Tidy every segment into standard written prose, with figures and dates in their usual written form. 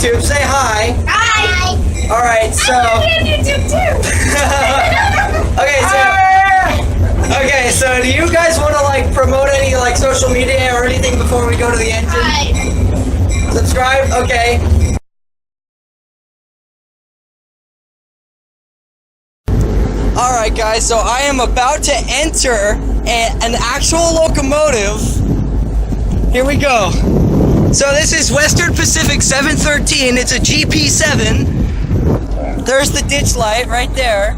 YouTube. Say hi. Hi. All right, so. I'm on YouTube too. Okay, so do you guys want to like promote any like social media or anything before we go to the engine? Hi. Subscribe. Okay. All right, guys. So I am about to enter an actual locomotive. Here we go. So this is Western Pacific 713. It's a GP7. There's the ditch light right there.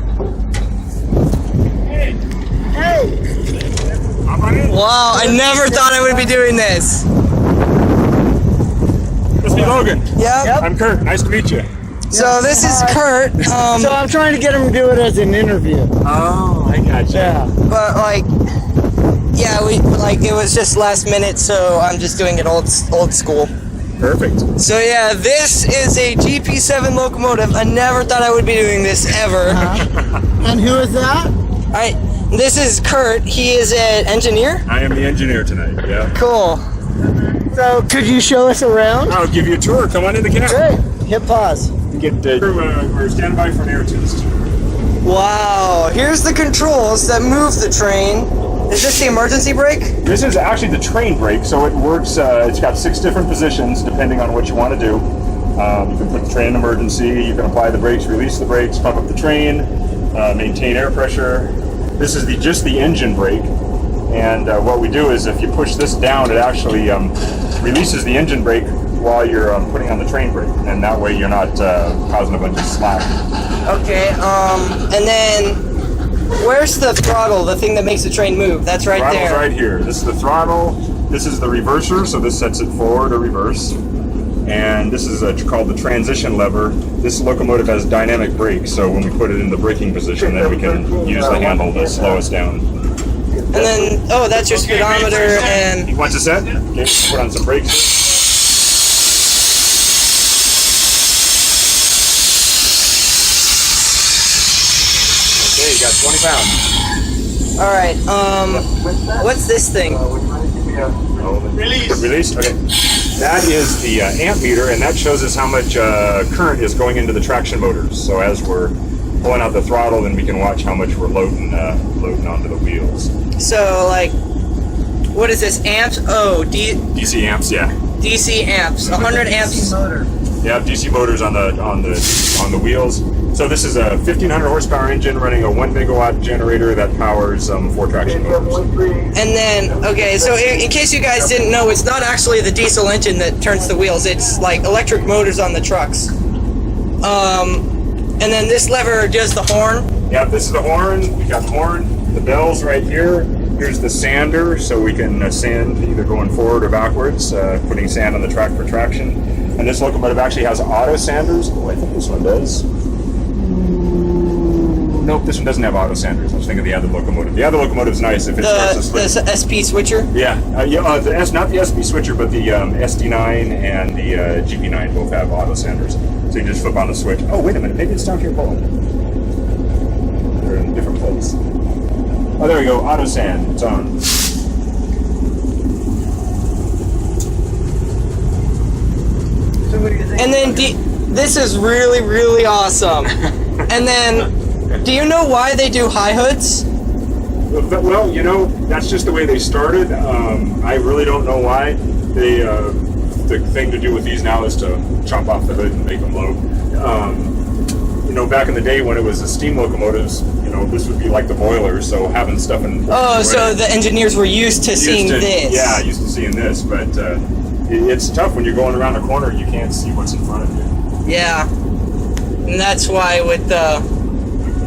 Hey. Wow, I never thought I would be doing this. This is Logan. Yep. I'm Kurt. Nice to meet you. So this is Kurt. So I'm trying to get him to do it as an interview. Oh, I gotcha. Yeah. But like, yeah, it was just last minute, so I'm just doing it old school. Perfect. So yeah, this is a GP7 locomotive. I never thought I would be doing this ever. And who is that? This is Kurt. He is an engineer. I am the engineer tonight. Yeah. Cool. So could you show us around? I'll give you a tour. Come on in the cab. Great. Hit pause. We're standing by for an air test. Wow. Here's the controls that move the train. Is this the emergency brake? This is actually the train brake, so it works. It's got 6 different positions depending on what you want to do. You can put the train in emergency. You can apply the brakes, release the brakes, pump up the train, maintain air pressure. This is just the engine brake, and what we do is if you push this down, it actually releases the engine brake while you're putting on the train brake, and that way you're not causing a bunch of slack. Okay. And then where's the throttle? The thing that makes the train move? That's right Throttle's there. right here. This is the throttle. This is the reverser, so this sets it forward or reverse. And this is called the transition lever. This locomotive has dynamic brakes, so when we put it in the braking position, then we can use the handle to slow us down. And then, oh, that's your speedometer and... Once it's set, okay, put on some brakes. Okay, you got 20 pounds. All right. What's this thing? Release. Okay. That is the amp meter, and that shows us how much current is going into the traction motors. So as we're pulling out the throttle, then we can watch how much we're loading onto the wheels. So, like, what is this? Amps? Oh, DC amps, yeah. DC amps. 100 amps. Yeah, DC motors on the wheels. So this is a 1500 horsepower engine running a 1 megawatt generator that powers 4 traction motors. And then, okay, so in case you guys didn't know, it's not actually the diesel engine that turns the wheels. It's like electric motors on the trucks. And then this lever does the horn. Yeah, this is the horn. We got the horn. The bells right here. Here's the sander, so we can sand either going forward or backwards, putting sand on the track for traction. And this locomotive actually has auto sanders. Oh, I think this one does. Nope, this one doesn't have auto sanders. I was thinking of the other locomotive. The other locomotive's nice if it starts to slip. The SP switcher? Yeah, not the SP switcher, but the SD9 and the GP9 both have auto sanders. So you just flip on the switch. Oh, wait a minute, maybe it's down here below. They're in a different place. Oh, there we go, auto sand, it's on. And then this is really, really awesome. And then, do you know why they do high hoods? Well, you know, that's just the way they started. I really don't know why. The thing to do with these now is to chop off the hood and make them low. You know, back in the day when it was the steam locomotives, you know, this would be like the boilers, so having stuff in... Oh, so the engineers were used to seeing this. Yeah, used to seeing this, but it's tough when you're going around a corner, you can't see what's in front of you. Yeah, and that's why with the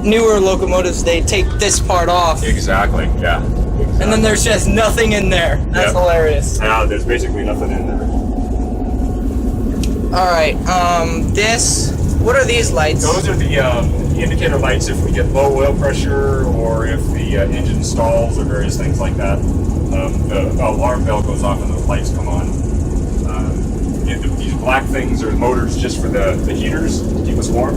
newer locomotives, they take this part off. Exactly, yeah. Exactly. And then there's just nothing in there. That's hilarious. Yeah, there's basically nothing in there. Alright, what are these lights? Those are the indicator lights if we get low oil pressure or if the engine stalls or various things like that. The alarm bell goes off and those lights come on. These black things are motors just for the heaters to keep us warm.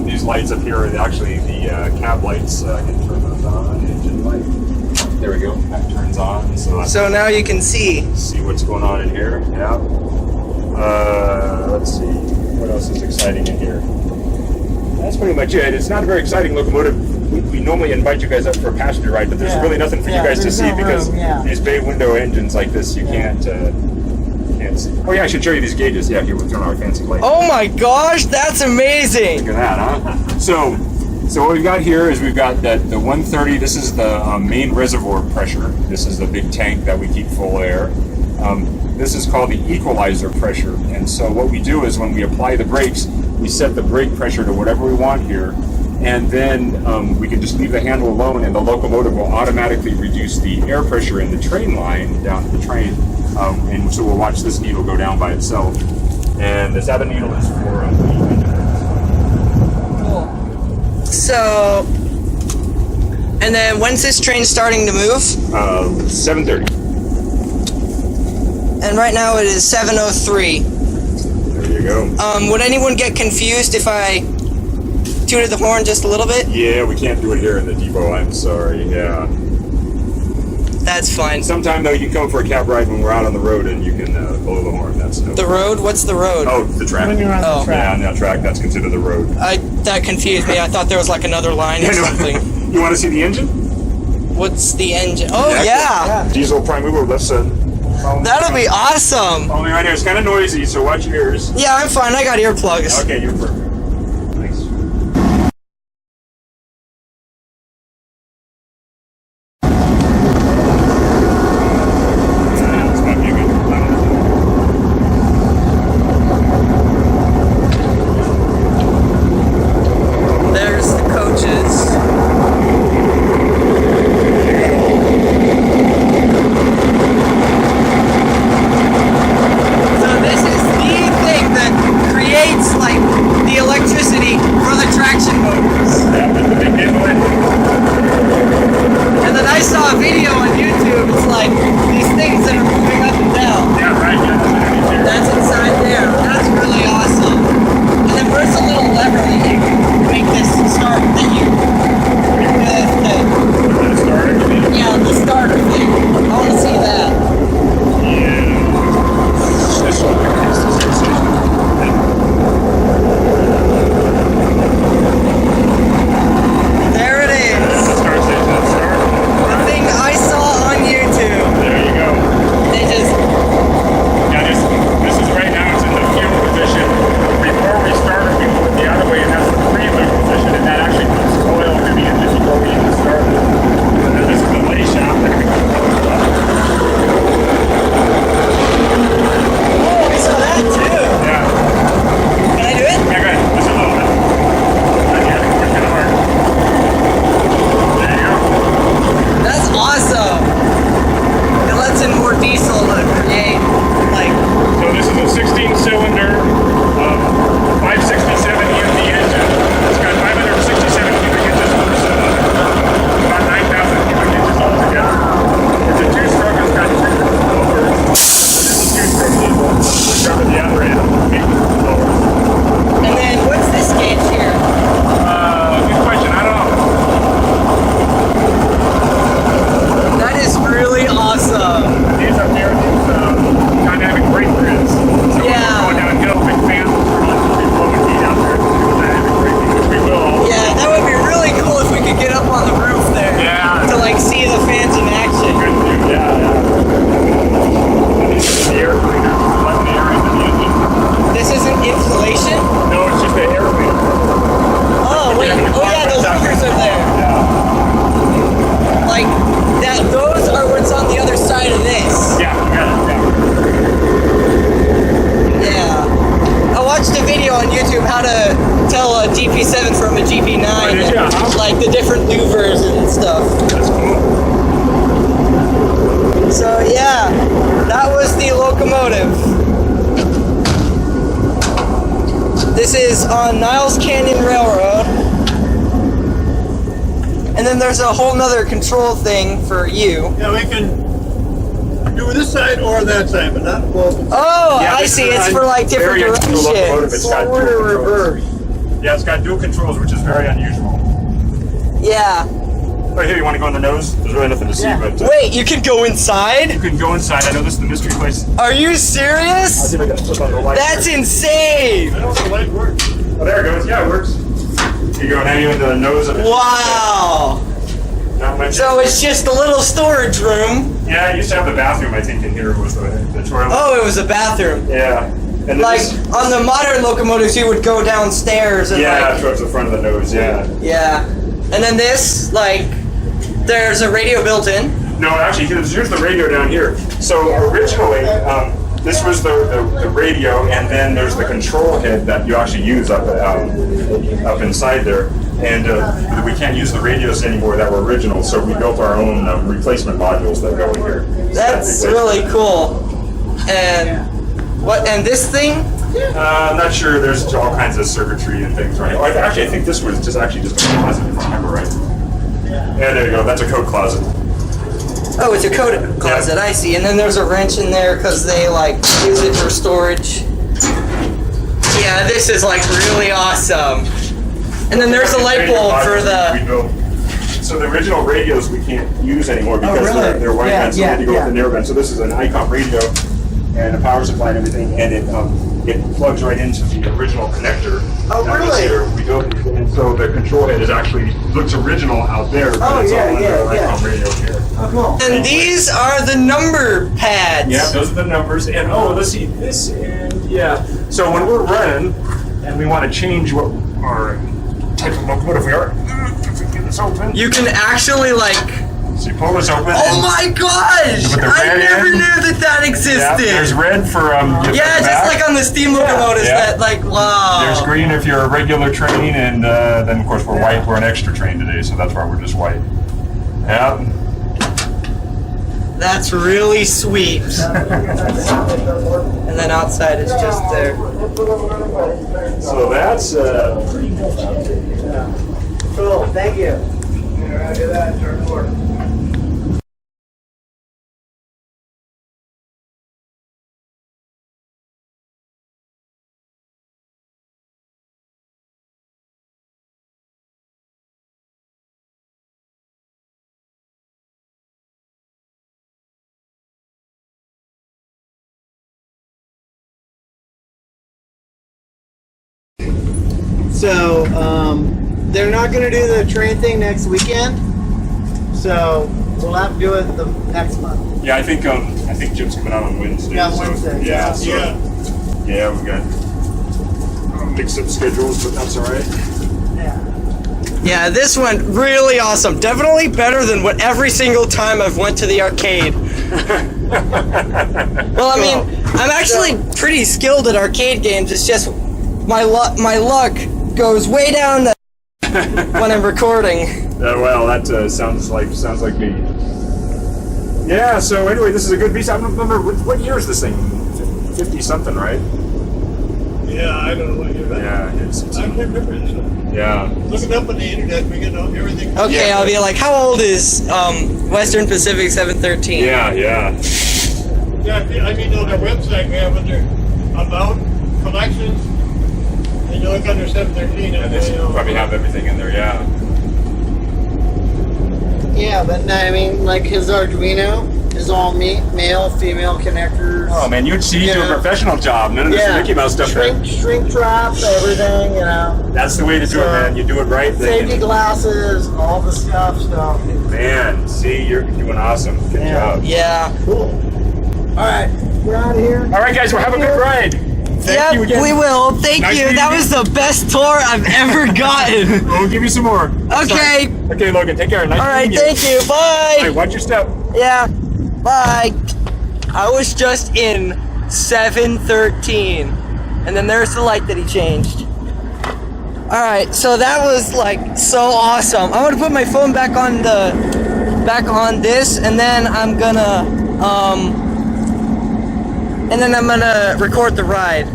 These lights up here are actually the cab lights. I can turn those on. Engine light. There we go. That turns on. So now you can see what's going on in here. Yeah. Let's see. What else is exciting in here? That's pretty much it. It's not a very exciting locomotive. We normally invite you guys up for a passenger ride, but there's really nothing for you guys to see because these bay window engines like this, you can't see. Oh yeah, I should show you these gauges. Yeah, here we'll turn on our fancy light. Oh my gosh, that's amazing! Look at that, huh? So what we've got here is we've got the 130. This is the main reservoir pressure. This is the big tank that we keep full air. This is called the equalizer pressure. And so what we do is when we apply the brakes, we set the brake pressure to whatever we want here. And then we can just leave the handle alone and the locomotive will automatically reduce the air pressure in the train line down to the train. And so we'll watch this needle go down by itself. And this other needle is for the engine. Cool. So, and then when's this train starting to move? 7:30. And right now it is 7:03. There you go. Would anyone get confused if I tooted the horn just a little bit? Yeah, we can't do it here in the depot. I'm sorry. Yeah. That's fine. Sometime though, you can come for a cab ride when we're out on the road, and you can blow the horn. That's no The road? What's the road? Oh, the track. When you're on the track. Yeah, on that track, that's considered the road. That confused me. I thought there was like another line or something. You want to see the engine? What's the engine? Oh yeah. Diesel prime mover, left side. That'll be awesome. Only right here. It's kind of noisy, so watch your ears. Yeah, I'm fine. I got earplugs. Okay, you're perfect. Nice. This might be a good one. There's the coaches. So this is the thing that creates like the electricity for the traction motors. Yeah, that's the big diesel engine. And then I saw a video on YouTube. It's like these things that are moving up and down. Yeah, right. Yeah, That's inside there. That's really awesome. And then where's the little lever that you make this start? That you yeah, the starter thing. I want to see that. This one is the sensation. There it is. The thing I saw on YouTube. There you go. They just Yeah, this is right now, it's in the fuel position. Before we started, we moved the other way, and that's the preload position, and that actually puts oil into the engine before we even started. And then this is the lay shaft. oh, we saw that too. Yeah. Can I do it? Yeah, go ahead. Just a little bit. Yeah, it's kind of hard. There you go. That's awesome. It lets in more diesel to create like. So this is a 16-cylinder, 567 EMD engine. It's got 567 cubic inches per cylinder. About 9,000 cubic inches altogether. It's a two-stroke. It's got two motors. This is a two-stroke diesel. We're driving the other end. And then what's this gauge here? Good question. I don't know. That is really awesome. These up there, these dynamic brake grids. So when Yeah. we're going downhill, big fans will turn on. We'll be blowing heat out there. Dynamic braking, which we will. Yeah, that would be really cool if we could get up on the roof there. Yeah. To like see the fans in action. Good to do. Yeah. This is the air cleaner. Let the air into the engine. This isn't insulation? No, it's just the air cleaner. Oh wait, oh yeah, those hookers are there. Like that, those are what's on the other side of this. Yeah, you got it. Yeah. I watched a video on YouTube how to tell a GP7 from a GP9. Oh, did you? Like the different louvers and stuff. That's cool. So yeah, that was the locomotive. This is on Niles Canyon Railroad. And then there's a whole nother control thing for you. Yeah, we can do this side or that side, but not both. Oh, Yeah, I this see. is It's a for like different very unusual locomotive. directions. It's got Forward dual or controls. reverse? Yeah, it's got dual controls, which is very unusual. Yeah. Oh, here, you want to go on the nose? There's really nothing to see, but Wait, you can go inside? you can go inside. I know this is the mystery place. Are you I'll serious? see if I can flip on the light. That's insane! I don't know if the light works. Oh, there it goes. Yeah, it works. You go now, you into the nose of it. Wow! Not much. So it's just a little storage room. Yeah, I used to have the bathroom, I think, in here was the toilet. Oh, it was a bathroom. Yeah. And then Like, this- on the modern locomotives, you would go downstairs and yeah, like... towards the front of the nose, yeah. Yeah. And then this, like, there's a radio built in. No, actually, here's the radio down here. So originally, this was the radio, and then there's the control head that you actually use up inside there. And we can't use the radios anymore that were original, so we built our own replacement modules that go in here. That's really cool. And what? And this thing? I'm not sure. There's all kinds of circuitry and things, right? Oh, actually, I think this was just a closet, if I remember right. Yeah, there you go. That's a coat closet. Oh, it's a coat closet. I see. And then there's a wrench in there because they like use it for storage. Yeah, this is like really awesome. And then there's a light bulb for the. So the original radios we can't use anymore because really? they're wide band, so we had to go yeah. with the narrow band. So this is an ICOM radio and a power supply and everything, and it plugs right into the original connector. Oh, that was really? here. We built it, and so the control head is actually looks original out there, but Oh, it's yeah, all under yeah, the ICOM radio here. Oh, cool. And these are the number pads. Yeah, those are the numbers. And let's see this and yeah. So when we're running and we want to change what our type of locomotive we are, if we get this open. You can actually like. So you pull this open. Oh my gosh! You put the I red never in. knew that existed. Yeah, there's red for Yeah, just like on the steam locomotives. Yeah. That like wow. There's green if you're a regular train, and then of course we're white. We're an extra train today, so that's why we're just white. Yeah. That's really sweet. And then outside it's just there. So that's Cool. Thank you. So, they're not going to do the train thing next weekend. So, we'll have to do it the next month. yeah. I think Jim's coming out on Wednesday. Yeah, so, Wednesday. Yeah. So, Yeah. we got mixed up schedules, but that's all right. Yeah, this went really awesome. Definitely better than what every single time I've went to the arcade. Well, I mean, I'm actually pretty skilled at arcade games. It's just my luck goes way down the when I'm recording. Well, that sounds like me. Yeah. So anyway, this is a good piece. I don't remember what year is this thing? 50 something, right? Yeah, I don't know what you're Yeah. It's I can't remember this one. yeah. Look it up on the internet, we get everything. Okay, Yeah. I'll be like, how old is Western Pacific 713? Yeah. Yeah, I mean, on their website, we have under about collections, and you look under 713, And they probably have everything in there. Yeah. Yeah, but no, I mean, like his Arduino is all male, female connectors. Oh man, you'd see you do a Yeah. professional job. None of this Mickey Mouse stuff. Shrink traps, everything, you know. That's the way to do it, man. You do it right. Safety glasses, all the stuff. So, Man, see, you're doing awesome. Good Yeah. job. Yeah. cool. All right, we're out of here. All right, guys, we'll have a good ride. Thank you Yep, again. we will. Thank Nice you. meeting That you. was the best tour I've ever gotten. We'll give you some more. Okay. Okay, Logan, take care. Nice All right, meeting you. thank you. Bye. All right, watch your step. Yeah. Bye. I was just in 713. And then there's the light that he changed. Alright, so that was like so awesome. I'm gonna put my phone back on this, and then I'm gonna record the ride.